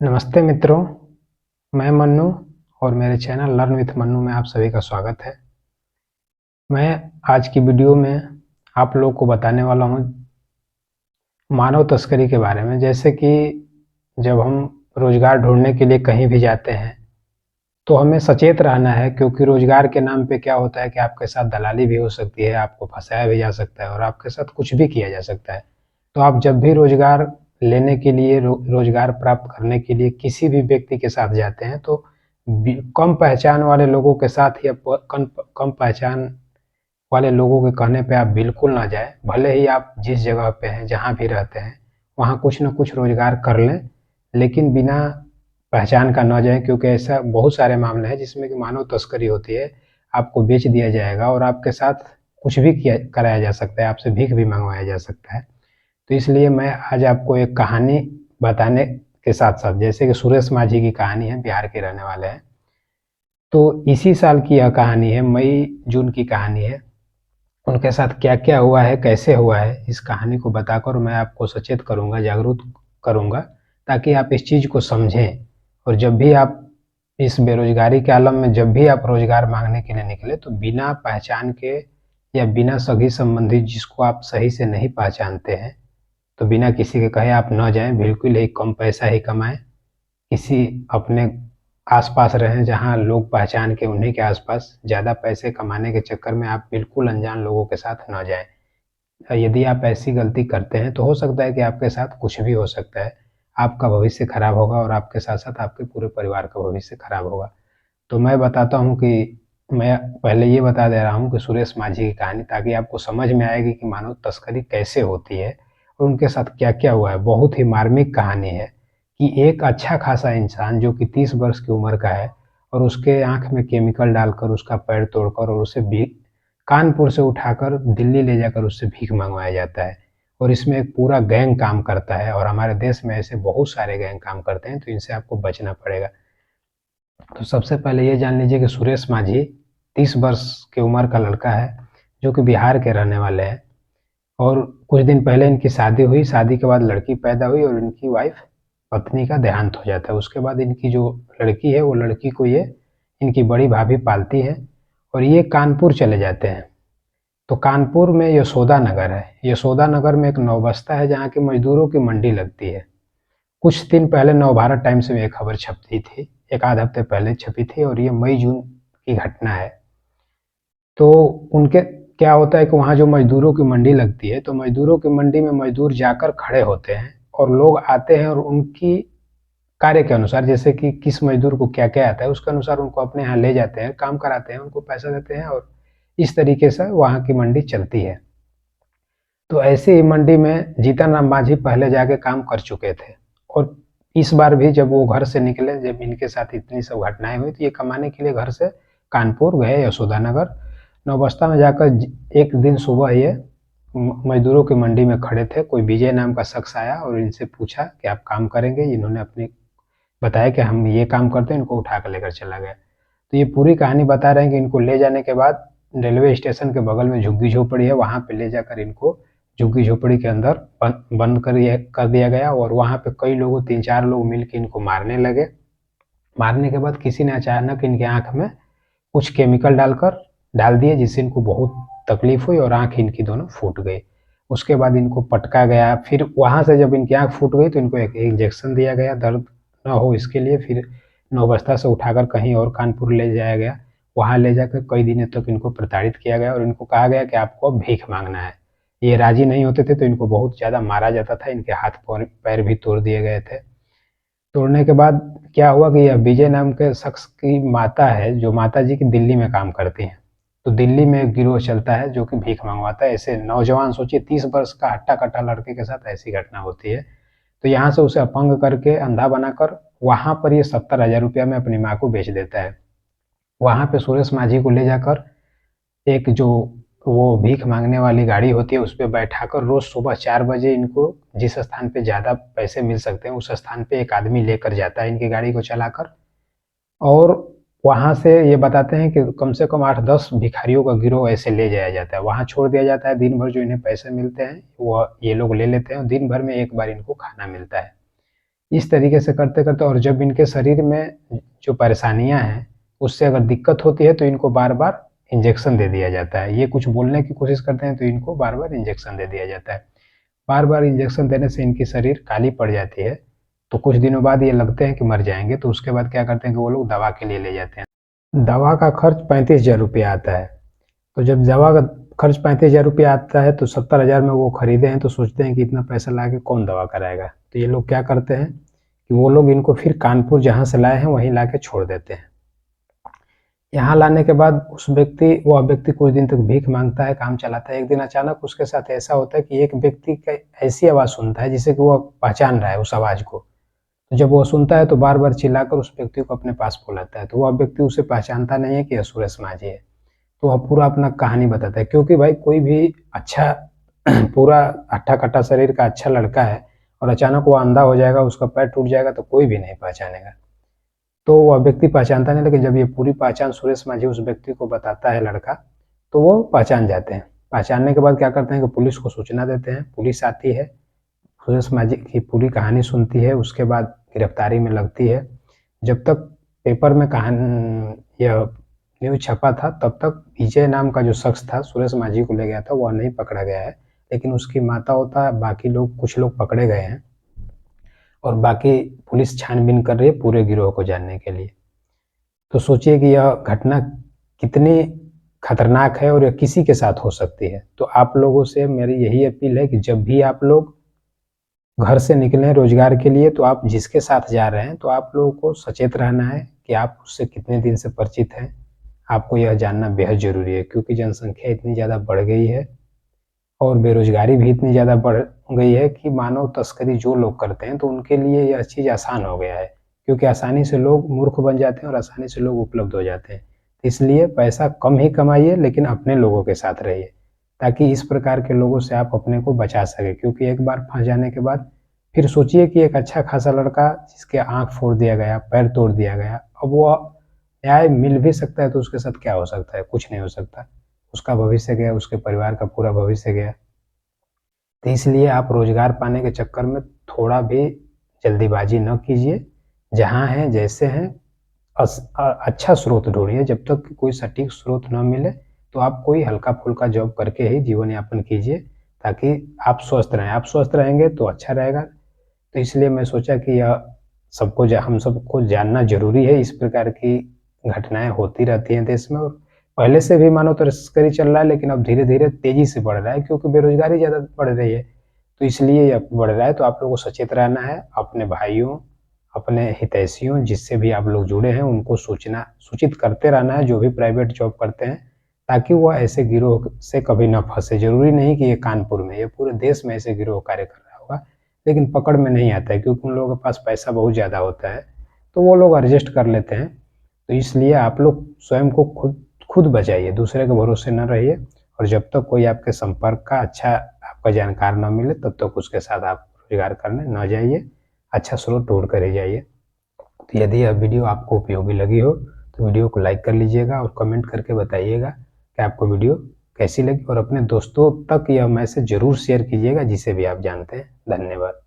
नमस्ते मित्रों, मैं मन्नू और मेरे चैनल लर्न विथ मन्नू में आप सभी का स्वागत है। मैं आज की वीडियो में आप लोग को बताने वाला हूँ मानव तस्करी के बारे में। जैसे कि जब हम रोज़गार ढूंढने के लिए कहीं भी जाते हैं तो हमें सचेत रहना है, क्योंकि रोज़गार के नाम पे क्या होता है कि आपके साथ दलाली भी हो सकती है, आपको फंसाया भी जा सकता है और आपके साथ कुछ भी किया जा सकता है। तो आप जब भी रोज़गार लेने के लिए रोज़गार प्राप्त करने के लिए किसी भी व्यक्ति के साथ जाते हैं तो कम पहचान वाले लोगों के साथ या कम कम पहचान वाले लोगों के कहने पे आप बिल्कुल ना जाएं। भले ही आप जिस जगह पे हैं, जहाँ भी रहते हैं, वहाँ कुछ ना कुछ रोज़गार कर लें, लेकिन बिना पहचान का ना जाएं, क्योंकि ऐसा बहुत सारे मामले हैं जिसमें कि मानव तस्करी होती है। आपको बेच दिया जाएगा और आपके साथ कुछ भी किया कराया जा सकता है, आपसे भीख भी मंगवाया जा सकता है। तो इसलिए मैं आज आपको एक कहानी बताने के साथ साथ, जैसे कि सुरेश माझी की कहानी है, बिहार के रहने वाले हैं। तो इसी साल की यह कहानी है, मई जून की कहानी है। उनके साथ क्या-क्या हुआ है, कैसे हुआ है, इस कहानी को बताकर मैं आपको सचेत करूँगा, जागरूक करूँगा, ताकि आप इस चीज़ को समझें। और जब भी आप इस बेरोज़गारी के आलम में जब भी आप रोज़गार माँगने के लिए निकले, तो बिना पहचान के या बिना सगी-संबंधी जिसको आप सही से नहीं पहचानते हैं, तो बिना किसी के कहे आप ना जाएँ, बिल्कुल ही कम पैसा ही कमाएँ। किसी अपने आस-पास रहें जहाँ लोग पहचान के उन्हीं के आस-पास, ज़्यादा पैसे कमाने के चक्कर में आप बिल्कुल अनजान लोगों के साथ ना जाएँ। यदि आप ऐसी गलती करते हैं तो हो सकता है कि आपके साथ कुछ भी हो सकता है। आपका भविष्य खराब होगा और आपके साथ-साथ आपके पूरे परिवार का भविष्य खराब होगा। तो मैं बताता हूँ कि मैं पहले ये बता दे रहा हूँ कि सुरेश माझी की कहानी, ताकि आपको समझ में आएगी कि मानव तस्करी कैसे होती है और उनके साथ क्या-क्या हुआ है। बहुत ही मार्मिक कहानी है कि एक अच्छा खासा इंसान जो कि 30 वर्ष की उम्र का है और उसके आँख में केमिकल डालकर, उसका पैर तोड़कर और उसे भी कानपुर से उठाकर दिल्ली ले जाकर उससे भीख मंगवाया जाता है। और इसमें एक पूरा गैंग काम करता है और हमारे देश में ऐसे बहुत सारे गैंग काम करते हैं, तो इनसे आपको बचना पड़ेगा। तो सबसे पहले ये जान लीजिए कि सुरेश माझी 30 वर्ष की उम्र का लड़का है, जो कि बिहार के रहने वाले हैं। और कुछ दिन पहले इनकी शादी हुई, शादी के बाद लड़की पैदा हुई और इनकी वाइफ पत्नी का देहांत हो जाता है। उसके बाद इनकी जो लड़की है, वो लड़की को ये इनकी बड़ी भाभी पालती है और ये कानपुर चले जाते हैं। तो कानपुर में यशोदा नगर है। यशोदा नगर में एक नौबस्ता है जहाँ की मजदूरों की मंडी लगती है। कुछ दिन पहले नवभारत टाइम्स में एक खबर छपी थी, एक आध हफ्ते पहले छपी थी और ये मई जून की घटना है। तो उनके क्या होता है कि वहाँ जो मजदूरों की मंडी लगती है, तो मजदूरों की मंडी में मजदूर जाकर खड़े होते हैं और लोग आते हैं और उनकी कार्य के अनुसार, जैसे कि किस मजदूर को क्या-क्या आता है, उसके अनुसार उनको अपने यहाँ ले जाते हैं, काम कराते हैं, उनको पैसा देते हैं और इस तरीके से वहाँ की मंडी चलती है। तो ऐसे ही मंडी में जीतन राम मांझी पहले जाके काम कर चुके थे और इस बार भी जब वो घर से निकले, जब इनके साथ इतनी सब घटनाएं हुई, तो ये कमाने के लिए घर से कानपुर गए यशोदानगर। नौबस्ता में जाकर एक दिन सुबह ये मजदूरों की मंडी में खड़े थे। कोई विजय नाम का शख्स आया और इनसे पूछा कि आप काम करेंगे। इन्होंने अपनी बताया कि हम ये काम करते हैं, इनको उठा कर लेकर चला गया। तो ये पूरी कहानी बता रहे हैं कि इनको ले जाने के बाद रेलवे स्टेशन के बगल में झुग्गी झोपड़ी है, वहाँ पे ले जाकर इनको झुग्गी झोपड़ी के अंदर बंद कर दिया गया और वहाँ पे कई लोगों 3-4 लोग मिलकर इनको मारने लगे। मारने के बाद किसी ने अचानक इनके आँख में कुछ केमिकल डाल दिए, जिससे इनको बहुत तकलीफ हुई और आँख इनकी दोनों फूट गई। उसके बाद इनको पटका गया, फिर वहाँ से जब इनकी आँख फूट गई तो इनको एक इंजेक्शन दिया गया दर्द ना हो इसके लिए। फिर नौबस्ता से उठाकर कहीं और कानपुर ले जाया गया। वहाँ ले जाकर कई दिनों तक इनको प्रताड़ित किया गया और इनको कहा गया कि आपको अब भीख मांगना है। ये राजी नहीं होते थे तो इनको बहुत ज़्यादा मारा जाता था, इनके हाथ पैर भी तोड़ दिए गए थे। तोड़ने के बाद क्या हुआ कि यह विजय नाम के शख्स की माता है, जो माता जी की दिल्ली में काम करती हैं। तो दिल्ली में एक गिरोह चलता है जो कि भीख मंगवाता है। ऐसे नौजवान, सोचिए 30 वर्ष का हट्टा-कट्टा लड़के के साथ ऐसी घटना होती है। तो यहाँ से उसे अपंग करके, अंधा बनाकर वहाँ पर ये 70,000 रुपया में अपनी माँ को बेच देता है। वहाँ पे सुरेश माझी को ले जाकर एक जो वो भीख मांगने वाली गाड़ी होती है, उस पे बैठाकर रोज सुबह 4 बजे इनको जिस स्थान पे ज़्यादा पैसे मिल सकते हैं, उस स्थान पे एक आदमी लेकर जाता है इनकी गाड़ी को चलाकर। और वहाँ से ये बताते हैं कि कम से कम 8-10 भिखारियों का गिरोह ऐसे ले जाया जाता है। वहाँ छोड़ दिया जाता है, दिन भर जो इन्हें पैसे मिलते हैं, वो ये लोग ले लेते हैं और दिन भर में एक बार इनको खाना मिलता है। इस तरीके से करते करते, और जब इनके शरीर में जो परेशानियां हैं उससे अगर दिक्कत होती है तो इनको बार बार इंजेक्शन दे दिया जाता है। ये कुछ बोलने की कोशिश करते हैं तो इनको बार बार इंजेक्शन दे दिया जाता है। बार बार इंजेक्शन देने से इनकी शरीर काली पड़ जाती है। तो कुछ दिनों बाद ये लगते हैं कि मर जाएंगे, तो उसके बाद क्या करते हैं कि वो लोग दवा के लिए ले जाते हैं। दवा का खर्च 35,000 रुपया आता है। तो जब दवा का खर्च 35,000 रुपया आता है तो 70,000 में वो खरीदे हैं, तो सोचते हैं कि इतना पैसा ला के कौन दवा कराएगा। तो ये लोग क्या करते हैं कि वो लोग इनको फिर कानपुर जहाँ से लाए हैं वहीं ला के छोड़ देते हैं। यहाँ लाने के बाद वह व्यक्ति कुछ दिन तक भीख मांगता है, काम चलाता है। एक दिन अचानक उसके साथ ऐसा होता है कि एक व्यक्ति का ऐसी आवाज़ सुनता है जिसे कि वह पहचान रहा है उस आवाज़ को। तो जब वो सुनता है तो बार बार चिल्लाकर उस व्यक्ति को अपने पास बुलाता है। तो वह व्यक्ति उसे पहचानता नहीं है कि यह सुरेश माझी है। तो वह पूरा अपना कहानी बताता है, क्योंकि भाई कोई भी अच्छा पूरा हट्टा-कट्टा शरीर का अच्छा लड़का है और अचानक वो अंधा हो जाएगा, उसका पैर टूट जाएगा तो कोई भी नहीं पहचानेगा। तो वह व्यक्ति पहचानता नहीं, लेकिन जब ये पूरी पहचान सुरेश माझी उस व्यक्ति को बताता है लड़का, तो वो पहचान जाते हैं। पहचानने के बाद क्या करते हैं कि पुलिस को सूचना देते हैं। पुलिस आती है, सुरेश माझी की पूरी कहानी सुनती है, उसके बाद गिरफ्तारी में लगती है। जब तक पेपर में यह न्यूज़ छपा था तब तक विजय नाम का जो शख्स था सुरेश माझी को ले गया था वह नहीं पकड़ा गया है, लेकिन उसकी माता होता बाकी लोग कुछ लोग पकड़े गए हैं और बाकी पुलिस छानबीन कर रही है पूरे गिरोह को जानने के लिए। तो सोचिए कि यह घटना कितनी खतरनाक है और यह किसी के साथ हो सकती है। तो आप लोगों से मेरी यही अपील है कि जब भी आप लोग घर से निकलें रोजगार के लिए, तो आप जिसके साथ जा रहे हैं तो आप लोगों को सचेत रहना है कि आप उससे कितने दिन से परिचित हैं। आपको यह जानना बेहद ज़रूरी है, क्योंकि जनसंख्या इतनी ज़्यादा बढ़ गई है और बेरोजगारी भी इतनी ज़्यादा बढ़ गई है कि मानव तस्करी जो लोग करते हैं तो उनके लिए यह चीज़ आसान हो गया है, क्योंकि आसानी से लोग मूर्ख बन जाते हैं और आसानी से लोग उपलब्ध हो जाते हैं। इसलिए पैसा कम ही कमाइए, लेकिन अपने लोगों के साथ रहिए, ताकि इस प्रकार के लोगों से आप अपने को बचा सकें। क्योंकि एक बार फंस जाने के बाद फिर सोचिए कि एक अच्छा खासा लड़का जिसके आँख फोड़ दिया गया, पैर तोड़ दिया गया, अब वो न्याय मिल भी सकता है तो उसके साथ क्या हो सकता है? कुछ नहीं हो सकता। उसका भविष्य गया, उसके परिवार का पूरा भविष्य गया। तो इसलिए आप रोजगार पाने के चक्कर में थोड़ा भी जल्दीबाजी न कीजिए। जहाँ हैं जैसे हैं अच्छा स्रोत ढूंढिए। जब तक कि कोई सटीक स्रोत न मिले तो आप कोई हल्का फुल्का जॉब करके ही जीवन यापन कीजिए, ताकि आप स्वस्थ रहें। आप स्वस्थ रहेंगे तो अच्छा रहेगा। तो इसलिए मैं सोचा कि यह हम सबको जानना जरूरी है। इस प्रकार की घटनाएं होती रहती हैं देश में, और पहले से भी मानव तस्करी चल रहा है, लेकिन अब धीरे धीरे तेजी से बढ़ रहा है क्योंकि बेरोजगारी ज़्यादा बढ़ रही है। तो इसलिए यह बढ़ रहा है। तो आप लोगों को सचेत रहना है। अपने भाइयों, अपने हितैषियों जिससे भी आप लोग जुड़े हैं उनको सूचित करते रहना है, जो भी प्राइवेट जॉब करते हैं, ताकि वह ऐसे गिरोह से कभी न फंसे। जरूरी नहीं कि ये कानपुर में, ये पूरे देश में ऐसे गिरोह कार्य कर रहा होगा, लेकिन पकड़ में नहीं आता है क्योंकि उन लोगों के पास पैसा बहुत ज़्यादा होता है, तो वो लोग एडजस्ट कर लेते हैं। तो इसलिए आप लोग स्वयं को खुद खुद बचाइए, दूसरे के भरोसे न रहिए। और जब तक कोई आपके संपर्क का अच्छा आपका जानकार न मिले तब तक उसके साथ आप रोजगार करने न जाइए। अच्छा स्रोत ढूंढ कर ही जाइए। तो यदि यह वीडियो आपको उपयोगी लगी हो तो वीडियो को लाइक कर लीजिएगा और कमेंट करके बताइएगा कि आपको वीडियो कैसी लगी, और अपने दोस्तों तक यह मैसेज जरूर शेयर कीजिएगा जिसे भी आप जानते हैं। धन्यवाद।